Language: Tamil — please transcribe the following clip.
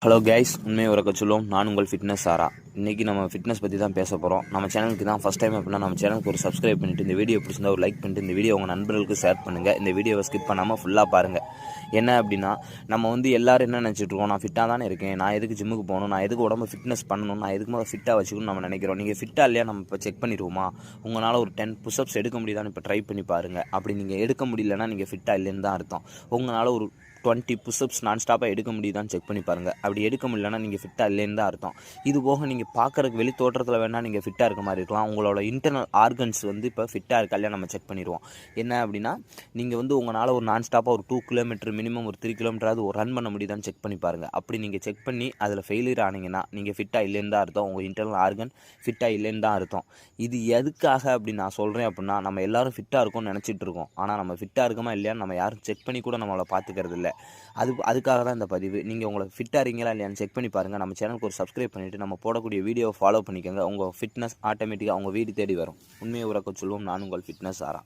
ஹலோ கைஸ், உண்மையை உறக்க சொல்லுவோம். நான் உங்கள் ஃபிட்னஸ் சாரா. இன்றைக்கி நம்ம ஃபிட்னஸ் பற்றி தான் பேச போகிறோம். நம்ம சேனலுக்கு தான் ஃபஸ்ட் டைம் அப்படின்னா நம்ம சேனலுக்கு ஒரு சப்ஸ்கிரைப் பண்ணிவிட்டு இந்த வீடியோ பிடிச்சிருந்தா ஒரு லைக் பண்ணிட்டு இந்த வீடியோ உங்கள் நண்பர்களுக்கு ஷேர் பண்ணுங்கள். இந்த வீடியோவை ஸ்கிப் பண்ணாமல் ஃபுல்லாக பாருங்கள். என்ன அப்படின்னா, நம்ம எல்லோரும் என்ன நினச்சிட்ருக்கோம், நான் ஃபிட்டாக தானே இருக்கேன், நான் எதுக்கு ஜிம்முக்கு போகணும், நான் எதுக்கு உடம்பு ஃபிட்னஸ் பண்ணணும், நான் எதுக்கு முதல்ல ஃபிட்டாக வச்சுக்கணும்னு நம்ம நினைக்கிறோம். நீங்கள் ஃபிட்டாக இல்லையா நம்ம இப்போ செக் பண்ணிடுவோமா, உங்களால் ஒரு 10 புஷ்அப்ஸ் எடுக்க முடியுதான்னு இப்போ ட்ரை பண்ணி பாருங்கள். அப்படி நீங்கள் எடுக்க முடியலன்னா நீங்கள் ஃபிட்டாக இல்லைன்னு தான் அர்த்தம். உங்களால் ஒரு 20 புஷ்அப்ஸ் நான் ஸ்டாப்பாக எடுக்க முடியுதான்னு செக் பண்ணி பாருங்கள். அப்படி எடுக்க முடியலன்னா நீங்கள் ஃபிட்டாக இல்லைன்னு தான் அர்த்தம். இது போக நீங்கள் பார்க்குறக்கு வெளி தோற்றத்தில் வேணால் நீங்கள் ஃபிட்டாக இருக்க மாதிரி இருக்கலாம். உங்களோட இன்டர்னல் ஆர்கன்ஸ் இப்போ ஃபிட்டாக இருக்கா இல்லையா நம்ம செக் பண்ணிடுவோம். என்ன அப்படின்னா, நீங்கள் உங்களால் ஒரு நான் ஸ்டாப்பாக ஒரு 2 கிலோமீட்டர் மினிமம் ஒரு 3 கிலோமீட்டராவது ஒரு ரன் பண்ண முடியுதான்னு செக் பண்ணி பாருங்கள். அப்படி நீங்கள் செக் பண்ணி அதில் ஃபெயிலியர் ஆனீங்கன்னா நீங்கள் ஃபிட்டாக இல்லைன்னு தான் அர்த்தம். உங்கள் இன்டர்னல் ஆர்கன் ஃபிட்டாக இல்லைன்னு தான் அர்த்தம். இது எதுக்காக அப்படின்னு நான் சொல்கிறேன் அப்படின்னா, நம்ம எல்லோரும் ஃபிட்டாக இருக்கோம்னு நினச்சிட்டு இருக்கோம். ஆனால் நம்ம ஃபிட்டாக இருக்கோமா இல்லையான்னு நம்ம யாரும் செக் பண்ணி கூட நம்மளை பார்த்துக்கிறது இல்லை. அதுக்காக தான் இந்த பதிவு. நீங்கள் உங்களை ஃபிட்டாக இருக்கீங்களா இல்லையான்னு செக் பண்ணி பாருங்கள். நம்ம சேனலுக்கு ஒரு சப்ஸ்கிரைப் பண்ணிவிட்டு நம்ம போடக்கூடிய வீடியோவை ஃபாலோ பண்ணிக்கோங்க. உங்கள் ஃபிட்னஸ் ஆட்டோமேட்டிக்காக உங்கள் வீடு தேடி வரும். உண்மையை உறக்க சொல்லுவோம். நான் உங்கள் ஃபிட்னஸ் சாரா.